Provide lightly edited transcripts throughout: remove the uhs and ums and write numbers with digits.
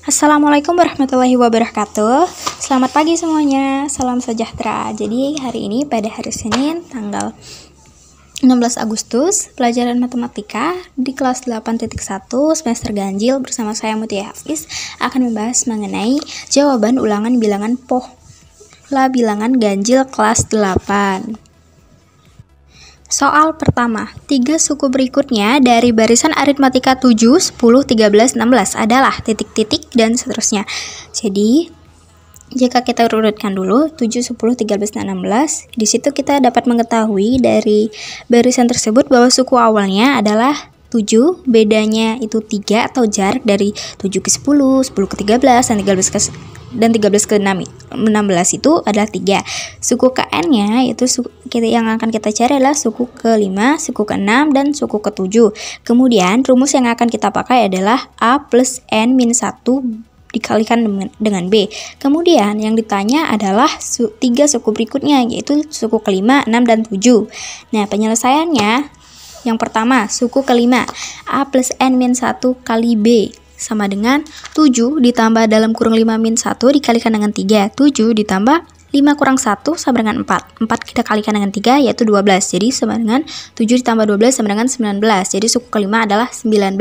Assalamualaikum warahmatullahi wabarakatuh. Selamat pagi semuanya, salam sejahtera. Jadi hari ini pada hari Senin tanggal 16 Agustus, pelajaran matematika di kelas 8.1 semester ganjil bersama saya Mutia Hafiz akan membahas mengenai jawaban ulangan bilangan pola bilangan ganjil kelas 8. Soal pertama, 3 suku berikutnya dari barisan aritmatika 7, 10, 13, 16 adalah titik-titik dan seterusnya. Jadi, jika kita urutkan dulu 7, 10, 13, dan 16, di situ kita dapat mengetahui dari barisan tersebut bahwa suku awalnya adalah 7, bedanya itu 3 atau jarak dari 7 ke 10, 10 ke 13, dan 13 ke 16 itu adalah 3. Suku ke N-nya itu yang akan kita cari adalah suku ke-5, suku ke-6, dan suku ke-7. Kemudian rumus yang akan kita pakai adalah A plus N min 1 dikalikan dengan B. Kemudian yang ditanya adalah 3 suku berikutnya, yaitu suku ke-5, 6, dan 7. Nah, penyelesaiannya yang pertama, suku ke-5, A plus N min 1 kali B sama dengan 7 ditambah dalam kurung 5 min 1 dikalikan dengan 3. 7 ditambah 5 kurang 1 sama dengan 4. 4 kita kalikan dengan 3 yaitu 12. Jadi sama dengan 7 ditambah 12 sama dengan 19. Jadi suku ke-5 adalah 19.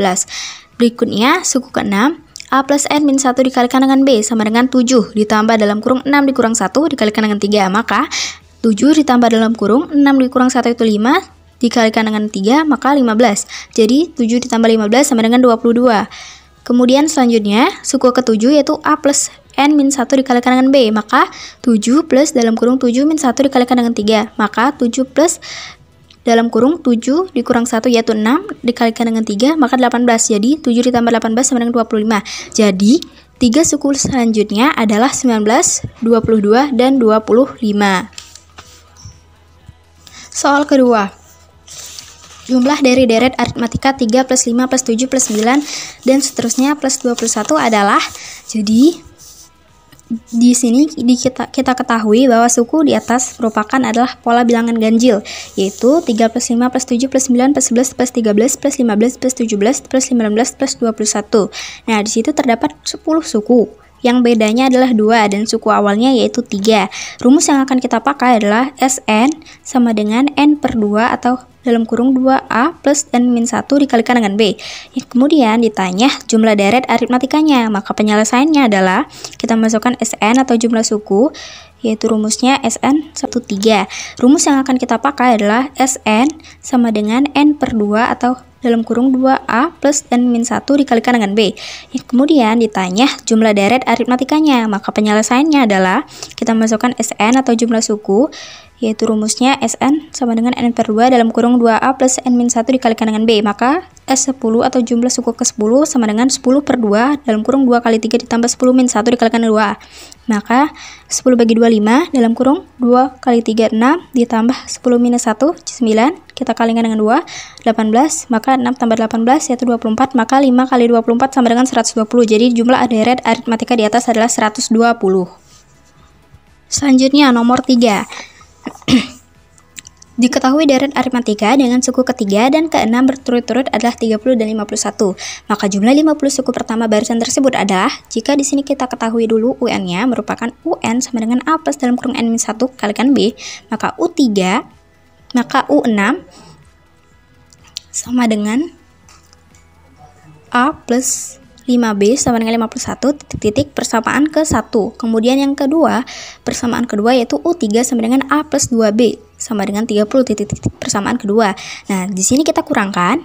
Berikutnya suku ke-6, A plus N min 1 dikalikan dengan B sama dengan 7 ditambah dalam kurung 6 dikurang 1 dikalikan dengan 3. Maka 7 ditambah dalam kurung 6 dikurang 1 itu 5 dikalikan dengan 3 maka 15. Jadi 7 ditambah 15 sama dengan 22. Kemudian selanjutnya suku ke-7 yaitu A plus N min 1 dikalikan dengan B. Maka 7 plus dalam kurung 7 min 1 dikalikan dengan 3. Maka 7 plus dalam kurung 7 dikurang 1 yaitu 6 dikalikan dengan 3 maka 18. Jadi 7 ditambah 18 sama dengan 25. Jadi 3 suku selanjutnya adalah 19, 22, dan 25. Soal kedua, jumlah dari deret aritmatika 3 plus 5 plus 7 plus 9 dan seterusnya plus 21 adalah, jadi di sini kita ketahui bahwa suku di atas merupakan adalah pola bilangan ganjil, yaitu 3 plus 5 plus 7 plus 9 plus 11 plus 13 plus 15 plus 17 plus 19 plus 21. Nah, di situ terdapat 10 suku yang bedanya adalah 2 dan suku awalnya yaitu 3. Rumus yang akan kita pakai adalah Sn sama dengan N per 2 atau dalam kurung 2A plus N min 1 dikalikan dengan B. Kemudian ditanya jumlah deret aritmatikanya, maka penyelesaiannya adalah kita masukkan Sn atau jumlah suku, yaitu rumusnya Sn 13. Rumus yang akan kita pakai adalah Sn sama dengan N per 2 atau dalam kurung 2A plus N min 1 dikalikan dengan B. Kemudian ditanya jumlah deret aritmatikanya, maka penyelesaiannya adalah kita masukkan Sn atau jumlah suku, yaitu rumusnya Sn sama dengan N per 2 dalam kurung 2A plus N min 1 dikalikan dengan B. Maka S10 atau jumlah suku ke-10 sama dengan 10 per 2 dalam kurung 2 kali 3 ditambah 10 min 1 dikalikan dengan 2. Maka 10 bagi 2, 5 dalam kurung 2 kali 3, 6 ditambah 10 minus 1, 9 kita kalikan dengan 2, 18. Maka 6 tambah 18 yaitu 24. Maka 5 kali 24 sama dengan 120. Jadi jumlah deret aritmatika di atas adalah 120. Selanjutnya nomor 3. Diketahui deret aritmatika dengan suku ketiga dan ke-6 berturut-turut adalah 30 dan 51. Maka jumlah 50 suku pertama barisan tersebut adalah, jika di sini kita ketahui dulu UN-nya merupakan UN sama dengan A plus dalam kurung N min 1 kalikan B, maka U3, maka U6 sama dengan A plus 5B sama dengan 51 titik-titik persamaan ke 1. Kemudian yang kedua, persamaan kedua yaitu U3 sama dengan A plus 2B sama dengan 30 titik-titik persamaan kedua. Nah, di sini kita kurangkan,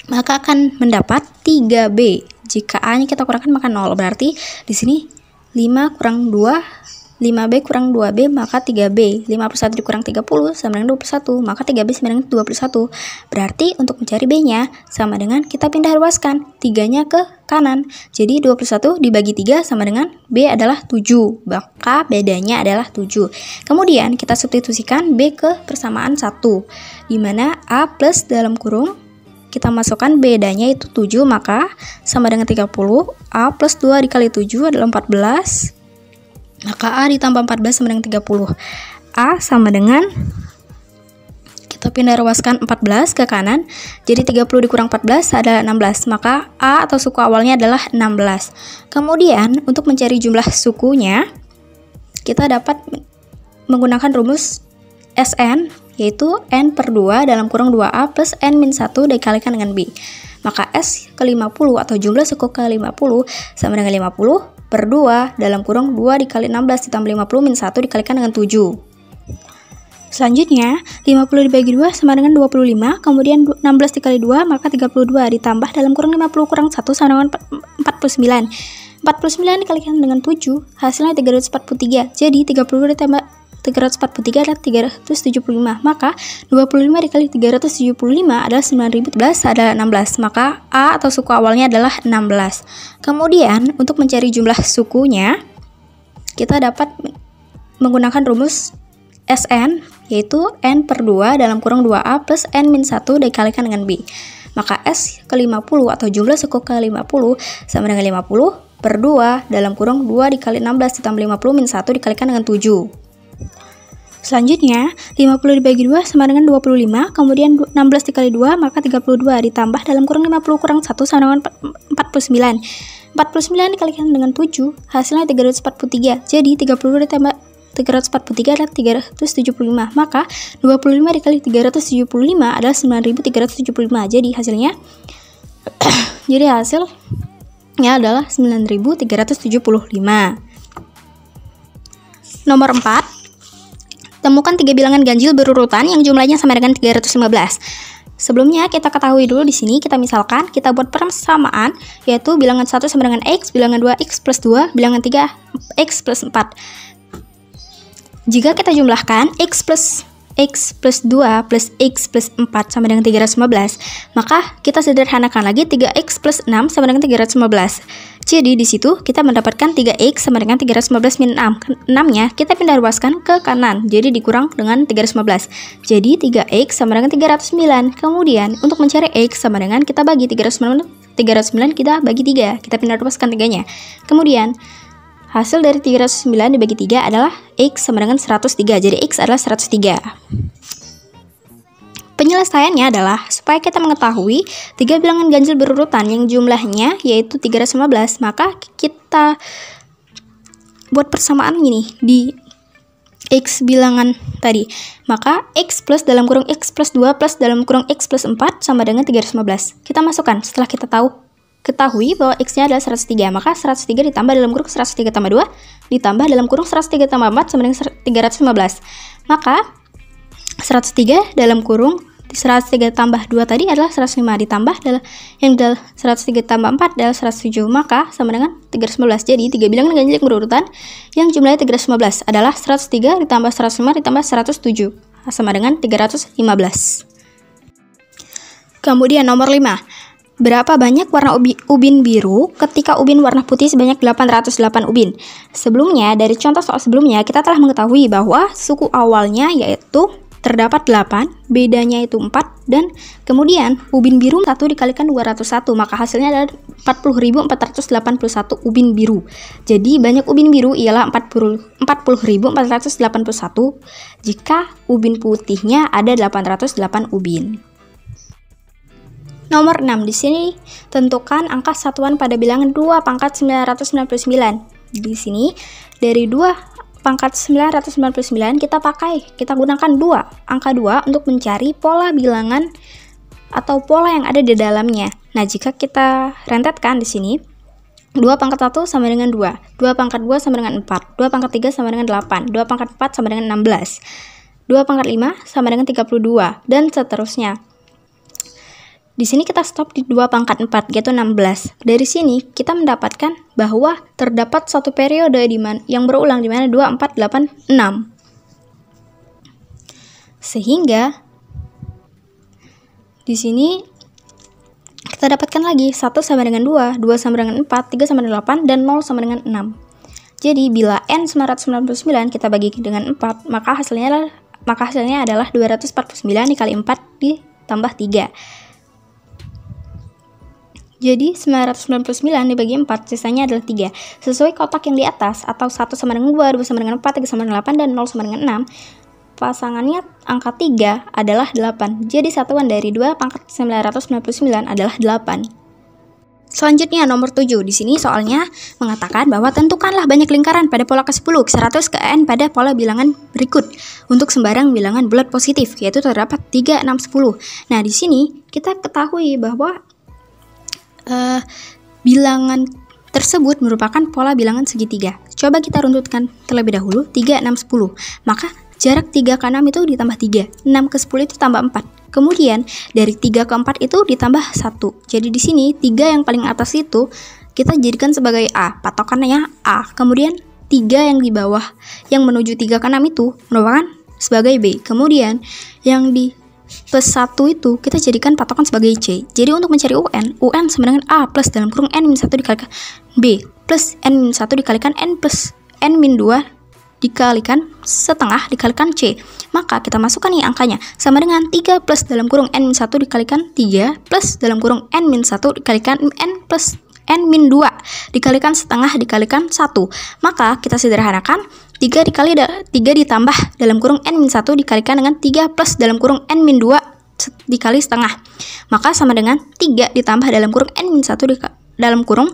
maka akan mendapat 3B. Jika A-nya kita kurangkan maka 0. Berarti di sini 5 kurang 2, 5B kurang 2B maka 3B. 51 dikurang 30 sama dengan 21, maka 3B sama dengan 21. Berarti untuk mencari B-nya sama dengan kita pindah ruaskan 3-nya ke kanan. Jadi 21 dibagi 3 sama dengan B adalah 7. Maka bedanya adalah 7. Kemudian kita substitusikan B ke persamaan 1, di mana A plus dalam kurung kita masukkan bedanya itu 7, maka sama dengan 30. A plus 2 dikali 7 adalah 14. Maka A ditambah 14 sama dengan 30. A sama dengan, Kita pindah ruaskan 14 ke kanan. Jadi 30 dikurang 14 adalah 16. Maka A atau suku awalnya adalah 16. Kemudian untuk mencari jumlah sukunya, kita dapat menggunakan rumus Sn, yaitu n per 2 dalam kurung 2A plus n-1 dikalikan dengan B. Maka S ke 50 atau jumlah suku ke 50 sama dengan 50 per 2 dalam kurung 2 dikali 16 ditambah 50 min 1 dikalikan dengan 7. Selanjutnya, 50 dibagi 2 sama dengan 25, kemudian 16 dikali 2, maka 32 ditambah dalam kurung 50 kurang 1 sama dengan 49. 49 dikalikan dengan 7, hasilnya 343. Jadi, 32 ditambah 343 adalah 375. Maka, 25 dikali 375 adalah 9011 adalah 16. Maka, A atau suku awalnya adalah 16. Kemudian, untuk mencari jumlah sukunya, kita dapat menggunakan rumus Sn, yaitu n per 2 dalam kurung 2A plus n-1 dikalikan dengan B. Maka S ke 50 atau jumlah suku ke 50 sama dengan 50 per 2 dalam kurung 2 dikali 16 ditambah 50 min 1 dikalikan dengan 7. Selanjutnya, 50 dibagi 2 sama dengan 25, kemudian 16 dikali 2, maka 32 ditambah dalam kurung 50 kurang 1 sama dengan 49. 49 dikalikan dengan 7, hasilnya 343. Jadi, 32 ditambah 343 adalah 375. Maka 25 dikali 375 adalah 9375. Jadi hasilnya adalah 9375. Nomor 4. Temukan 3 bilangan ganjil berurutan yang jumlahnya sama dengan 315. Sebelumnya kita ketahui dulu di sini, kita misalkan kita buat persamaan, yaitu bilangan 1 sama dengan X, bilangan 2 X plus 2, bilangan 3 X plus 4. Jika kita jumlahkan X plus 2 plus X plus 4 sama dengan 315, maka kita sederhanakan lagi 3X plus 6 sama dengan 315. Jadi di situ kita mendapatkan 3X sama dengan 315 min 6. 6-nya kita pindah ruaskan ke kanan, jadi dikurang dengan 315. Jadi 3X sama dengan 309. Kemudian untuk mencari X sama dengan kita bagi 309 kita bagi 3. Kita pindah ruaskan 3-nya. Kemudian hasil dari 309 dibagi 3 adalah X sama dengan 103. Jadi X adalah 103. Penyelesaiannya adalah supaya kita mengetahui 3 bilangan ganjil berurutan yang jumlahnya yaitu 315, maka kita buat persamaan gini di X bilangan tadi. Maka X plus dalam kurung X plus 2 plus dalam kurung X plus 4 sama dengan 315. Kita masukkan setelah kita ketahui bahwa X-nya adalah 103, maka 103 ditambah dalam kurung 103 tambah 2 ditambah dalam kurung 103 tambah 4 sama dengan 315. Maka 103 dalam kurung 103 tambah 2 tadi adalah 105 ditambah yang 103 tambah 4 adalah 107, maka sama dengan 315. Jadi 3 bilangan ganjil yang berurutan yang jumlahnya 315 adalah 103 ditambah 105 ditambah 107 sama dengan 315. Kemudian nomor 5. Berapa banyak warna ubin biru ketika ubin warna putih sebanyak 808 ubin? Sebelumnya, dari contoh soal sebelumnya, kita telah mengetahui bahwa suku awalnya yaitu terdapat 8, bedanya itu 4, dan kemudian ubin biru 1 dikalikan 201, maka hasilnya adalah 40.481 ubin biru. Jadi banyak ubin biru ialah 40.481 jika ubin putihnya ada 808 ubin. Nomor 6, di sini tentukan angka satuan pada bilangan 2 pangkat 999. Di sini dari 2 pangkat 999 kita gunakan angka 2 untuk mencari pola bilangan atau pola yang ada di dalamnya. Nah, jika kita rentetkan di sini 2 pangkat 1 sama dengan 2, 2 pangkat 2 sama dengan 4, 2 pangkat 3 sama dengan 8, 2 pangkat 4 sama dengan 16, 2 pangkat 5 sama dengan 32, dan seterusnya. Di sini kita stop di 2 pangkat 4, yaitu 16. Dari sini kita mendapatkan bahwa terdapat suatu periode yang berulang di mana 2, 4, 8, 6. Sehingga di sini kita dapatkan lagi 1 sama dengan 2, 2 sama dengan 4, 3 sama dengan 8, dan 0 sama dengan 6. Jadi bila N 999 kita bagi dengan 4, maka hasilnya adalah 249 dikali 4 ditambah 3. Jadi 999 dibagi 4, sisanya adalah 3. Sesuai kotak yang di atas, atau 1 sama dengan 2, 2 sama dengan 4, 3 sama dengan 8, dan 0 sama dengan 6. pasangannya angka 3 adalah 8. Jadi satuan dari 2 pangkat 999 adalah 8. Selanjutnya nomor 7. Di sini soalnya mengatakan bahwa tentukanlah banyak lingkaran pada pola ke-10, ke-100, ke n pada pola bilangan berikut untuk sembarang bilangan bulat positif, yaitu terdapat 3, 6, 10. Nah, di sini kita ketahui bahwa bilangan tersebut merupakan pola bilangan segitiga. Coba kita runtutkan terlebih dahulu 3, 6, 10. Maka jarak 3 ke 6 itu ditambah 3, 6 ke 10 itu tambah 4. Kemudian dari 3 ke 4 itu ditambah 1. Jadi di sini 3 yang paling atas itu kita jadikan sebagai A, patokannya A. Kemudian 3 yang di bawah yang menuju 3 ke 6 itu merupakan sebagai B. Kemudian yang di plus 1 itu kita jadikan patokan sebagai C. Jadi untuk mencari UN sama dengan A plus dalam kurung N-1 dikalikan B plus N-1 dikalikan N plus N-2 dikalikan setengah dikalikan C. Maka kita masukkan nih angkanya sama dengan 3 plus dalam kurung N-1 dikalikan 3 plus dalam kurung N-1 dikalikan N plus N-2 dikalikan setengah dikalikan 1. Maka kita sederhanakan 3 ditambah dalam kurung N-1 dikalikan dengan 3 plus dalam kurung N-2 dikali setengah. Maka sama dengan 3 ditambah dalam kurung N-1 dalam kurung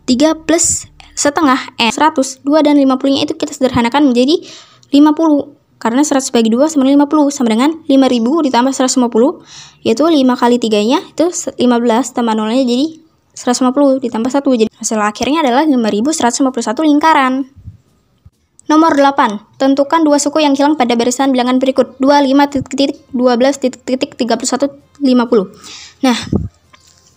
3 plus setengah N. 100, 2 dan 50-nya itu kita sederhanakan menjadi 50. Karena 100 bagi 2 sama dengan 50, sama dengan 5000 ditambah 150, yaitu 5 kali 3-nya itu 15 tambah 0-nya jadi 150 ditambah 1. Jadi hasil akhirnya adalah 5151 lingkaran. Nomor 8. Tentukan dua suku yang hilang pada barisan bilangan berikut 25 12 31 50. Nah,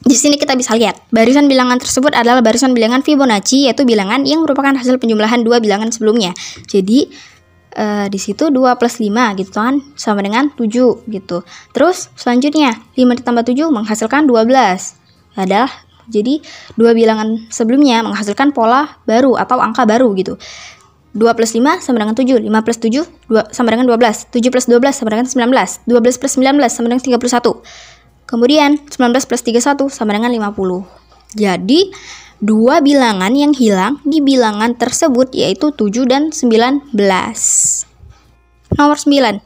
di sini kita bisa lihat barisan bilangan tersebut adalah barisan bilangan Fibonacci, yaitu bilangan yang merupakan hasil penjumlahan dua bilangan sebelumnya. Jadi di situ 2 plus 5 gitu kan sama dengan 7 gitu. Terus selanjutnya 5 ditambah 7 menghasilkan 12. Adalah jadi dua bilangan sebelumnya menghasilkan pola baru atau angka baru gitu. 2 plus 5 sama dengan 7, 5 plus 7 sama dengan 12, 7 plus 12 sama dengan 19, 12 plus 19 sama dengan 31. Kemudian 19 plus 31 sama dengan 50. Jadi dua bilangan yang hilang di bilangan tersebut yaitu 7 dan 19. Nomor 9.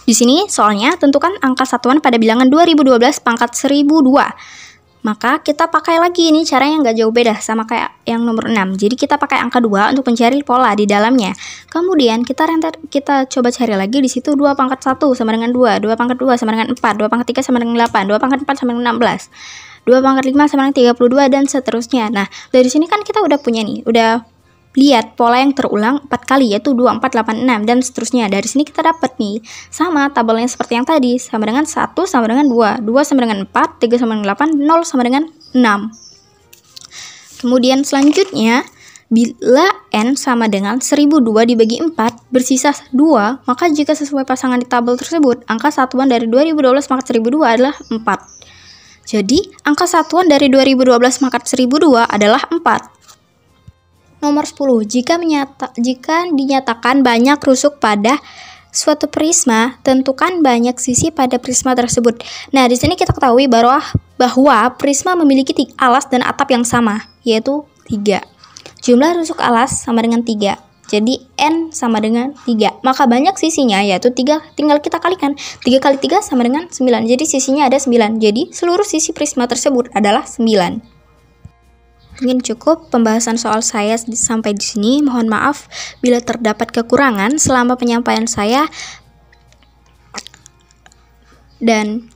Di sini soalnya tentukan angka satuan pada bilangan 2012 pangkat 1002. Maka kita pakai lagi ini caranya nggak jauh beda sama kayak yang nomor 6. Jadi kita pakai angka 2 untuk mencari pola di dalamnya. Kemudian kita coba cari lagi di situ 2 pangkat 1 sama dengan 2, 2 pangkat 2 sama dengan 4, 2 pangkat 3 sama dengan 8, 2 pangkat 4 sama dengan 16, 2 pangkat 5 sama dengan 32 dan seterusnya. Nah, dari sini kan kita udah punya nih, udah lihat pola yang terulang 4 kali yaitu 2, 4, 8, 6 dan seterusnya. Dari sini kita dapat nih sama tabelnya seperti yang tadi, sama dengan 1 sama dengan 2, 2 sama dengan 4, 3 sama dengan 8, 0 sama dengan 6. Kemudian selanjutnya bila N sama dengan 1002 dibagi 4 bersisa 2, maka jika sesuai pasangan di tabel tersebut angka satuan dari 2012 pangkat 1002 adalah 4. Jadi angka satuan dari 2012 pangkat 1002 adalah 4. Nomor 10. Jika dinyatakan banyak rusuk pada suatu prisma, tentukan banyak sisi pada prisma tersebut. Nah, di sini kita ketahui bahwa prisma memiliki alas dan atap yang sama, yaitu 3. Jumlah rusuk alas sama dengan 3. Jadi N sama dengan 3. Maka banyak sisinya yaitu 3, tinggal kita kalikan. 3 kali 3 sama dengan 9. Jadi sisinya ada 9. Jadi seluruh sisi prisma tersebut adalah 9. Mungkin cukup pembahasan soal saya sampai di sini. Mohon maaf bila terdapat kekurangan selama penyampaian saya, dan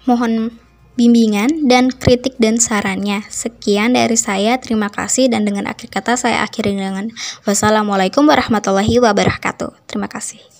mohon bimbingan dan kritik dan sarannya. Sekian dari saya, terima kasih, dan dengan akhir kata saya akhiri dengan wassalamualaikum warahmatullahi wabarakatuh. Terima kasih.